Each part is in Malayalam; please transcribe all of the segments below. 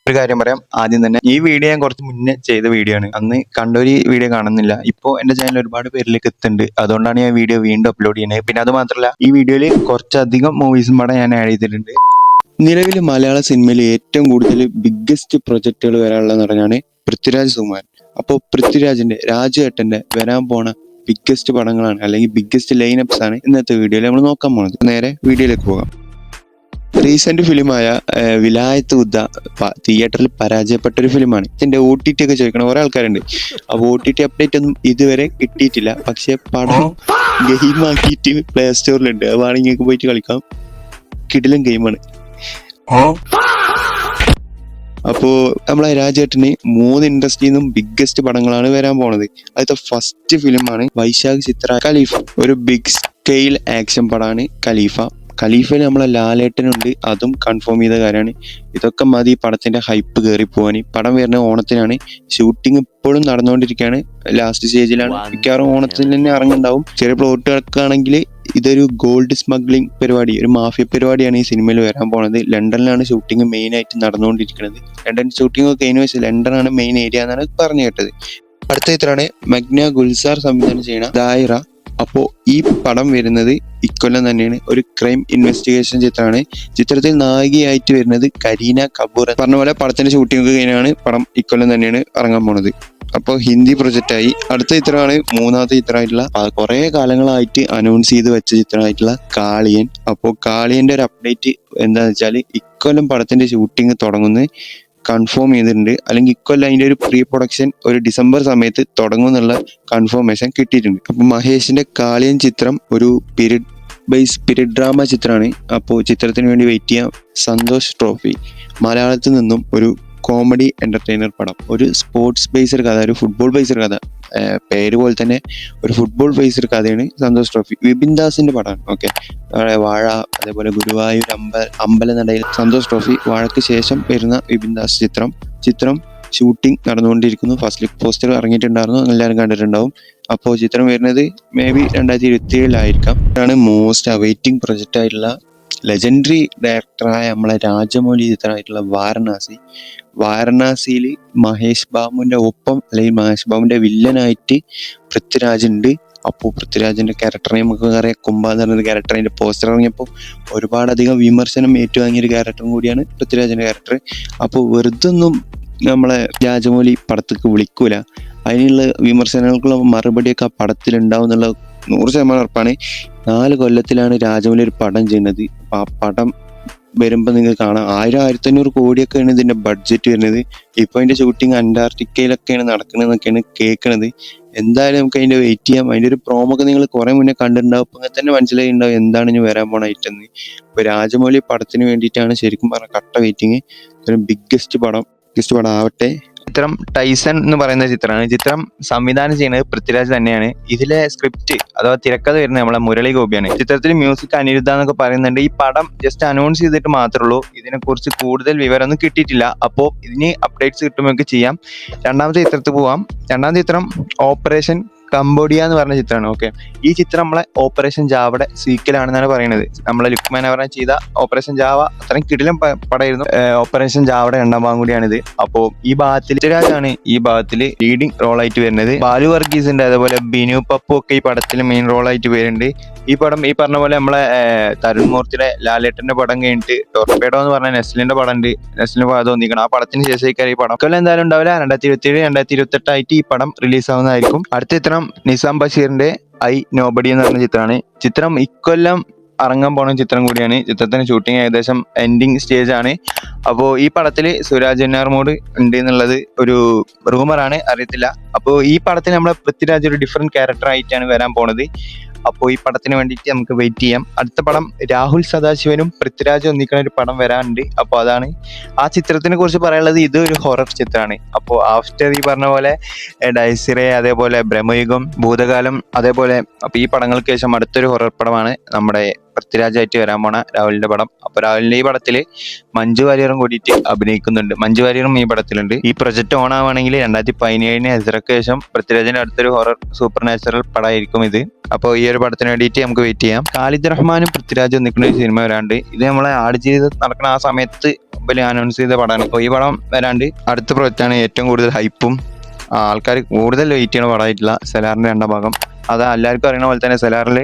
ഒരു കാര്യം പറയാം ആദ്യം തന്നെ. ഈ വീഡിയോ ഞാൻ കുറച്ച് മുന്നേ ചെയ്ത വീഡിയോ ആണ്. അന്ന് കണ്ടൊരു വീഡിയോ കാണുന്നില്ല. ഇപ്പോൾ എന്റെ ചാനൽ ഒരുപാട് പേരിലേക്ക് എത്തുന്നുണ്ട്. അതുകൊണ്ടാണ് ഞാൻ വീഡിയോ വീണ്ടും അപ്ലോഡ് ചെയ്യുന്നത്. പിന്നെ അത് മാത്രമല്ല, ഈ വീഡിയോയിൽ കുറച്ചധികം മൂവീസും കൂടെ ഞാൻ ആഡ് ചെയ്തിട്ടുണ്ട്. നിലവിൽ മലയാള സിനിമയിൽ ഏറ്റവും കൂടുതൽ ബിഗ്ഗസ്റ്റ് പ്രൊജക്ടുകൾ വരാനുള്ള നടനാണ് പൃഥ്വിരാജ് സുകുമാരൻ. അപ്പോൾ പൃഥ്വിരാജിന്റെ രാജുവേട്ടന്റെ വരാൻ പോണ ബിഗ്ഗസ്റ്റ് പടങ്ങളാണ് അല്ലെങ്കിൽ ബിഗ്ഗസ്റ്റ് ലൈനപ്സ് ആണ് ഇന്നത്തെ വീഡിയോയിൽ നമ്മൾ നോക്കാൻ പോകുന്നത്. നേരെ വീഡിയോയിലേക്ക് പോകാം. റീസെന്റ് ഫിലിമായ വിലായത്ത് ഉദ്ദ തിയേറ്ററിൽ പരാജയപ്പെട്ട ഒരു ഫിലിമാണ്. ഇതിന്റെ OTT ഒക്കെ ചോദിക്കണ കുറെ ആൾക്കാരുണ്ട്. അപ്പോൾ OTT അപ്ഡേറ്റ് ഒന്നും ഇതുവരെ കിട്ടിയിട്ടില്ല. പക്ഷെ പടം ഗെയിം ആക്കിയിട്ട് പ്ലേ സ്റ്റോറിലുണ്ട്. അത് വേണമെങ്കിൽ നിങ്ങൾക്ക് പോയിട്ട് കളിക്കാം. കിടിലൻ ഗെയിമാണ്. അപ്പോ നമ്മളെ രാജേട്ടന് 3 ഇൻഡസ്ട്രിയിൽ നിന്നും ബിഗ്ഗസ്റ്റ് പടങ്ങളാണ് വരാൻ പോണത്. അതിലത്തെ ഫസ്റ്റ് ഫിലിമാണ് വൈശാഖ് ചിത്ര ഖലീഫ. ഒരു ബിഗ് സ്കെയിൽ ആക്ഷൻ പടമാണ് ഖലീഫയിൽ നമ്മളെ ലാലേട്ടനുണ്ട്. അതും കൺഫേം ചെയ്ത കാര്യമാണ്. ഇതൊക്കെ മതി പടത്തിന്റെ ഹൈപ്പ് കയറി പോവാൻ. പടം വരുന്ന ഓണത്തിനാണ്. ഷൂട്ടിംഗ് ഇപ്പോഴും നടന്നുകൊണ്ടിരിക്കുകയാണ്. ലാസ്റ്റ് സ്റ്റേജിലാണ്. മിക്കവാറും ഓണത്തിന് തന്നെ ഇറങ്ങുണ്ടാവും. ചെറിയ പ്ലോട്ടുകൾക്ക് ആണെങ്കിൽ ഇതൊരു ഗോൾഡ് സ്മഗ്ലിംഗ് പരിപാടി, ഒരു മാഫിയ പരിപാടിയാണ് ഈ സിനിമയിൽ വരാൻ പോണത്. ലണ്ടനിലാണ് ഷൂട്ടിംഗ് മെയിൻ ആയിട്ട് നടന്നുകൊണ്ടിരിക്കുന്നത്. ലണ്ടൻ ഷൂട്ടിംഗ് ഒക്കെ കഴിഞ്ഞ വെച്ചാൽ ലണ്ടനാണ് മെയിൻ ഏരിയ എന്നാണ് പറഞ്ഞു കേട്ടത്. അടുത്ത ചിത്രമാണ് മഗ്ന ഗുൽസാർ സംവിധാനം ചെയ്യുന്ന ദായിറ. അപ്പോൾ ഈ പടം വരുന്നത് ഇക്കൊല്ലം തന്നെയാണ്. ഒരു ക്രൈം ഇൻവെസ്റ്റിഗേഷൻ ചിത്രമാണ്. ചിത്രത്തിൽ നായികയായിട്ട് വരുന്നത് കരീന കപൂർ. പറഞ്ഞ പോലെ പടത്തിന്റെ ഷൂട്ടിംഗ് ഒക്കെ കഴിഞ്ഞാണ്. പടം ഇക്കൊല്ലം തന്നെയാണ് ഇറങ്ങാൻ പോണത്. അപ്പോൾ ഹിന്ദി പ്രൊജക്റ്റായി. അടുത്ത ചിത്രമാണ് മൂന്നാമത്തെ ചിത്രമായിട്ടുള്ള കുറെ കാലങ്ങളായിട്ട് അനൗൺസ് ചെയ്ത് വെച്ച ചിത്രമായിട്ടുള്ള കാളിയൻ. അപ്പോൾ കാളിയന്റെ ഒരു അപ്ഡേറ്റ് എന്താണെന്ന് വെച്ചാൽ ഇക്കൊല്ലം പടത്തിന്റെ ഷൂട്ടിംഗ് തുടങ്ങുന്നത് കൺഫേം ചെയ്തിട്ടുണ്ട്. അല്ലെങ്കിൽ ഇക്കൊല്ലം അതിന്റെ ഒരു പ്രീ പ്രൊഡക്ഷൻ ഒരു ഡിസംബർ സമയത്ത് തുടങ്ങും എന്നുള്ള കൺഫർമേഷൻ കിട്ടിയിട്ടുണ്ട്. അപ്പൊ മഹേഷിന്റെ കാളിയൻ ചിത്രം ഒരു സ്പിരിറ്റ് ഡ്രാമ ചിത്രമാണ്. അപ്പോൾ ചിത്രത്തിന് വേണ്ടി വെയിറ്റ് ചെയ്യാം. സന്തോഷ് ട്രോഫി മലയാളത്തിൽ നിന്നും ഒരു കോമഡി എന്റർടൈനർ പടം, ഒരു സ്പോർട്സ് ബേസ്ഡ് കഥ, ഒരു ഫുട്ബോൾ ബേസ്ഡ് കഥ. പേര് പോലെ തന്നെ ഒരു ഫുട്ബോൾ ബേസ്ഡ് കഥയാണ് സന്തോഷ് ട്രോഫി. വിപിൻ ദാസിന്റെ പടമാണ്. ഓക്കെ, വാഴ, അതേപോലെ ഗുരുവായൂർ അമ്പലനടയിൽ സന്തോഷ് ട്രോഫി. വാഴയ്ക്ക് ശേഷം വരുന്ന വിപിൻ ദാസ് ചിത്രം ഷൂട്ടിംഗ് നടന്നുകൊണ്ടിരിക്കുന്നു. ഫസ്റ്റ് ലുക്ക് പോസ്റ്റർ ഇറങ്ങിയിട്ടുണ്ടായിരുന്നു, എല്ലാവരും കണ്ടിട്ടുണ്ടാവും. അപ്പോൾ ചിത്രം വരുന്നത് മേ ബി 2027 ഇതാണ് മോസ്റ്റ് അവൈറ്റിംഗ് പ്രൊജക്റ്റ് ആയിട്ടുള്ള ലെജൻഡറി ഡയറക്ടറായ നമ്മളെ രാജമൗലി ചിത്രമായിട്ടുള്ള വാരണാസിയിൽ മഹേഷ് ബാബുവിന്റെ ഒപ്പം അല്ലെങ്കിൽ മഹേഷ് ബാബുവിന്റെ വില്ലനായിട്ട് പൃഥ്വിരാജ് ഉണ്ട്. അപ്പോൾ പൃഥ്വിരാജിന്റെ ക്യാരക്ടറിനെ നമുക്ക് അറിയാം. കുംഭ എന്ന് പറഞ്ഞൊരു ക്യാരക്ടർ. അതിന്റെ പോസ്റ്റർ ഇറങ്ങിയപ്പോൾ ഒരുപാടധികം വിമർശനം ഏറ്റുവാങ്ങിയൊരു ക്യാരക്ടറും കൂടിയാണ് പൃഥ്വിരാജിന്റെ ക്യാരക്ടർ. അപ്പോൾ വെറുതെ ഒന്നും നമ്മളെ രാജമൗലി പടത്തേക്ക് വിളിക്കൂല. അതിനുള്ള വിമർശനങ്ങൾക്കുള്ള മറുപടിയൊക്കെ ആ പടത്തിൽ ഉണ്ടാവും എന്നുള്ള 100% ഉറപ്പാണ്. 4 കൊല്ലത്തിലാണ് രാജമൗലി ഒരു പടം ചെയ്യുന്നത്. ആ പടം വരുമ്പോൾ നിങ്ങൾക്ക് കാണാം 1000-1500 കോടിയൊക്കെയാണ് ഇതിന്റെ ബഡ്ജറ്റ് വരുന്നത്. ഇപ്പൊ അതിന്റെ ഷൂട്ടിങ് അന്റാർട്ടിക്കയിലൊക്കെയാണ് നടക്കുന്നതെന്നൊക്കെയാണ് കേൾക്കണത്. എന്തായാലും നമുക്ക് അതിന്റെ വെയിറ്റ് ചെയ്യാം. അതിന്റെ ഒരു പ്രോമോ ഒക്കെ നിങ്ങൾ കുറെ മുന്നേ കണ്ടിട്ടുണ്ടാവും. ഇപ്പൊ അങ്ങനെ തന്നെ മനസ്സിലായിട്ടുണ്ടാവും എന്താണ് ഇനി വരാൻ പോണ ഐറ്റം. ഇപ്പൊ രാജമൗലി പടത്തിന് വേണ്ടിയിട്ടാണ് ശരിക്കും പറഞ്ഞ കട്ട വെയിറ്റിങ്. ഒരു ബിഗ്ഗസ്റ്റ് പടം ആവട്ടെ. ചിത്രം ടൈസൺ എന്ന് പറയുന്ന ചിത്രമാണ്. ചിത്രം സംവിധാനം ചെയ്യുന്നത് പൃഥ്വിരാജ് തന്നെയാണ്. ഇതിലെ സ്ക്രിപ്റ്റ് അഥവാ തിരക്കഥ വരുന്നത് നമ്മളെ മുരളി ഗോപിയാണ്. ചിത്രത്തിൽ മ്യൂസിക് അനിരുദ്ധ എന്നൊക്കെ പറയുന്നുണ്ട്. ഈ പടം ജസ്റ്റ് അനൗൺസ് ചെയ്തിട്ട് മാത്രമേ ഉള്ളൂ. ഇതിനെക്കുറിച്ച് കൂടുതൽ വിവരമൊന്നും കിട്ടിയിട്ടില്ല. അപ്പോൾ ഇതിന് അപ്ഡേറ്റ്സ് കിട്ടുമ്പോൾ നമുക്ക് ചെയ്യാം. രണ്ടാമത്തെ ചിത്രത്തിൽ പോവാം. രണ്ടാമത്തെ ചിത്രം ഓപ്പറേഷൻ കംബോഡിയ എന്ന് പറഞ്ഞ ചിത്രമാണ്. ഓക്കെ, ഈ ചിത്രം നമ്മളെ ഓപ്പറേഷൻ ജാവയുടെ സീക്വലാണെന്നാണ് പറയുന്നത്. നമ്മളെ ലുക്മാൻ അവരെ ചെയ്ത ഓപ്പറേഷൻ ജാവ അത്രയും കിടിലം പടമായിരുന്നു. ഓപ്പറേഷൻ ജാവയുടെ 2ാം ഭാഗം കൂടിയാണിത്. അപ്പോൾ ഈ ഭാഗത്തിൽ പൃഥ്വിരാജാണ് ഈ ഭാഗത്തിൽ ലീഡിങ് റോളായിട്ട് വരുന്നത്. ബാലു വർഗീസിന്റെ അതേപോലെ ബിനു പപ്പു ഒക്കെ ഈ പടത്തിൽ മെയിൻ റോളായിട്ട് വരുന്നുണ്ട്. ഈ പടം ഈ പറഞ്ഞ പോലെ നമ്മളെ തരുൺ മൂർത്തിയുടെ ലാലേട്ടന്റെ പടം കഴിഞ്ഞിട്ട് ടോർപേഡോ എന്ന് പറഞ്ഞ നെസ്ലിന്റെ പടം ഉണ്ട്. നെസ്ലിന്റെ പടം തോന്നിക്കണം. ആ പടത്തിന് ശേഷം ഈ പടം കൊല്ലം എന്തായാലും ഉണ്ടാവില്ല. 2027-2028 ആയിട്ട് ഈ പടം റിലീസ് ആവുന്നതായിരിക്കും. അടുത്ത ചിത്രം നിസാം ബഷീറിന്റെ ഐ നോബഡി എന്ന് പറഞ്ഞ ചിത്രമാണ്. ചിത്രം ഇക്കൊല്ലം ഇറങ്ങാൻ പോണ ചിത്രം കൂടിയാണ്. ചിത്രത്തിന്റെ ഷൂട്ടിംഗ് ഏകദേശം എൻഡിങ് സ്റ്റേജ് ആണ്. അപ്പോൾ ഈ പടത്തിൽ സുരാജ് വെഞ്ഞാറമൂട് ഉണ്ട് എന്നുള്ളത് ഒരു റൂമറാണ്, അറിയത്തില്ല. അപ്പോൾ ഈ പടത്തിൽ നമ്മളെ പൃഥ്വിരാജ് ഒരു ഡിഫറെന്റ് ക്യാരക്ടർ ആയിട്ടാണ് വരാൻ പോണത്. അപ്പോൾ ഈ പടത്തിന് വേണ്ടിയിട്ട് നമുക്ക് വെയിറ്റ് ചെയ്യാം. അടുത്ത പടം രാഹുൽ സദാശിവനും പൃഥ്വിരാജും ഒന്നിക്കുന്ന ഒരു പടം വരാനുണ്ട്. അപ്പോൾ അതാണ് ആ ചിത്രത്തിനെ കുറിച്ച് പറയാനുള്ളത്. ഇത് ഒരു ഹൊറർ ചിത്രമാണ്. അപ്പോൾ ആഫ്റ്റർ ഈ പറഞ്ഞ പോലെ ഡൈസിറെ, അതേപോലെ ബ്രഹ്മയുഗം, ഭൂതകാലം, അതേപോലെ അപ്പോൾ ഈ പടങ്ങൾക്ക് ശേഷം അടുത്തൊരു ഹൊറർ പടമാണ് നമ്മുടെ പൃഥ്വിരാജായിട്ട് വരാൻ പോണ രാഹുലിന്റെ പടം. അപ്പൊ രാഹുലിന്റെ ഈ പടത്തില് മഞ്ജു വാര്യറും കൂടിയിട്ട് അഭിനയിക്കുന്നുണ്ട്. മഞ്ജു വാര്യറും ഈ പടത്തിലുണ്ട്. ഈ പ്രൊജക്ട് ഓൺ ആവുകയാണെങ്കിൽ 2017 ഹെസറക്ക് ശേഷം പൃഥ്വിരാജിന്റെ അടുത്തൊരു ഹൊറർ സൂപ്പർ നാച്ചുറൽ പടമായിരിക്കും ഇത്. അപ്പോൾ ഈ ഒരു പടത്തിന് വേണ്ടിയിട്ട് നമുക്ക് വെയിറ്റ് ചെയ്യാം. ഖാലിദ് റഹ്മാനും പൃഥ്വിരാജും നിൽക്കുന്ന ഒരു സിനിമ വരാണ്ട്. ഇത് നമ്മളെ ആടുജീവിതം നടക്കുന്ന ആ സമയത്ത് അനൗൺസ് ചെയ്ത പടമാണ്. അപ്പോൾ ഈ പടം വരാണ്ട് അടുത്ത പ്രൊജക്റ്റാണ് ഏറ്റവും കൂടുതൽ ഹൈപ്പും ആൾക്കാർ കൂടുതൽ വെയിറ്റ് ചെയ്യണ പടമായിട്ടുള്ള സലാറിന്റെ 2ാം ഭാഗം. അത് എല്ലാവർക്കും അറിയണ പോലെ തന്നെ സലാറിൽ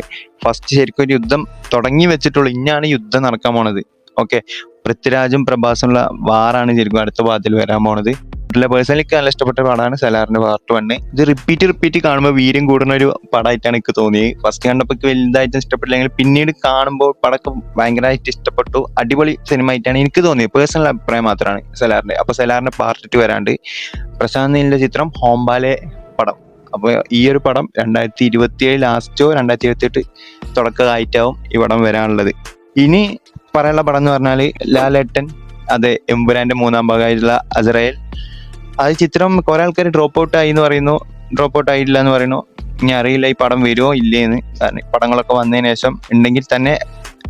ഫസ്റ്റ് ശരിക്കും ഒരു യുദ്ധം തുടങ്ങി വെച്ചിട്ടുള്ളൂ. ഇന്നാണ് യുദ്ധം നടക്കാൻ പോണത്. ഓക്കെ, പൃഥ്വിരാജും പ്രഭാസുള്ള വാറാണ് ശരിക്കും അടുത്ത ഭാഗത്തിൽ വരാൻ പോണത്. പേഴ്സണലി നല്ല ഇഷ്ടപ്പെട്ട പടമാണ് സലാറിന്റെ പാർട്ട് 1. ഇത് റിപ്പീറ്റ് കാണുമ്പോൾ വീര്യം കൂടുന്ന ഒരു പടമായിട്ടാണ് എനിക്ക് തോന്നിയത്. ഫസ്റ്റ് കണ്ടപ്പോൾ വലുതായിട്ട് ഇഷ്ടപ്പെട്ടില്ലെങ്കിൽ പിന്നീട് കാണുമ്പോൾ പടമൊക്കെ ഭയങ്കരമായിട്ട് ഇഷ്ടപ്പെട്ടു. അടിപൊളി സിനിമ ആയിട്ടാണ് എനിക്ക് തോന്നിയത്. പേഴ്സണൽ അഭിപ്രായം മാത്രമാണ് സലാറിന്റെ. അപ്പൊ സലാറിന്റെ പാർട്ട് 2 വരാണ്ട്. പ്രശാന്ത് നീലിന്റെ ചിത്രം ഹോംബാലെ പടം. അപ്പോൾ ഈ ഒരു പടം 2027 ലാസ്റ്റോ 2028 തുടക്കമായിട്ടാവും ഈ പടം വരാനുള്ളത്. ഇനി പറയാനുള്ള പടം എന്ന് പറഞ്ഞാല് ലാലേട്ടൻ, അതെ, എമ്പുരാന്റെ 3ാം ഭാഗമായിട്ടുള്ള അസ്രയേൽ. അത് ചിത്രം കുറെ ആൾക്കാർ ഡ്രോപ്പ് ഔട്ട് ആയി എന്ന് പറയുന്നു, ഡ്രോപ്പ് ഔട്ട് ആയിട്ടില്ല എന്ന് പറയുന്നു. ഇനി അറിയില്ല ഈ പടം വരുമോ ഇല്ലേന്ന്. കാരണം പടങ്ങളൊക്കെ വന്നതിന് ശേഷം ഉണ്ടെങ്കിൽ തന്നെ.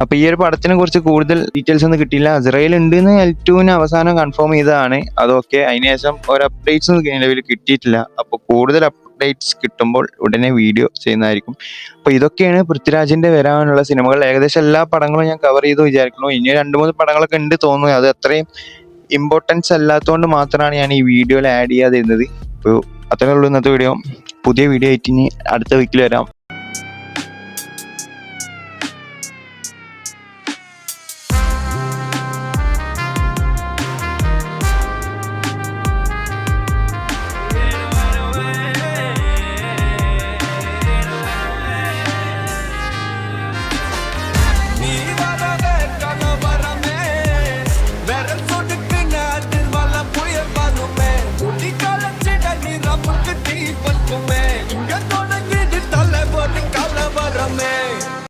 അപ്പൊ ഈ ഒരു പടത്തിനെ കുറിച്ച് കൂടുതൽ ഡീറ്റെയിൽസ് ഒന്നും കിട്ടിയില്ല. അസ്രയേൽ ഉണ്ടെന്ന് L2 അവസാനം കൺഫേം ചെയ്തതാണ്. അതൊക്കെ അതിനുശേഷം ഒരു അപ്ഡേറ്റ്സ് ഒന്നും നിലവിൽ കിട്ടിയിട്ടില്ല. അപ്പോൾ കൂടുതൽ അപ്ഡേറ്റ്സ് കിട്ടുമ്പോൾ ഉടനെ വീഡിയോ ചെയ്യുന്നതായിരിക്കും. അപ്പൊ ഇതൊക്കെയാണ് പൃഥ്വിരാജിന്റെ വരാനുള്ള സിനിമകൾ. ഏകദേശം എല്ലാ പടങ്ങളും ഞാൻ കവർ ചെയ്തു വിചാരിക്കുന്നു. ഇനി 2-3 പടങ്ങളൊക്കെ ഉണ്ട് തോന്നുന്നു. അത് അത്രയും ഇമ്പോർട്ടൻസ് അല്ലാത്തതുകൊണ്ട് മാത്രമാണ് ഞാൻ ഈ വീഡിയോയിൽ ആഡ് ചെയ്യാതിരുന്നത്. അപ്പോൾ അത്രേ ഉള്ളൂ ഇന്നത്തെ വീഡിയോ. പുതിയ വീഡിയോ ആയിട്ട് ഇനി അടുത്ത വീക്കിൽ വരാം.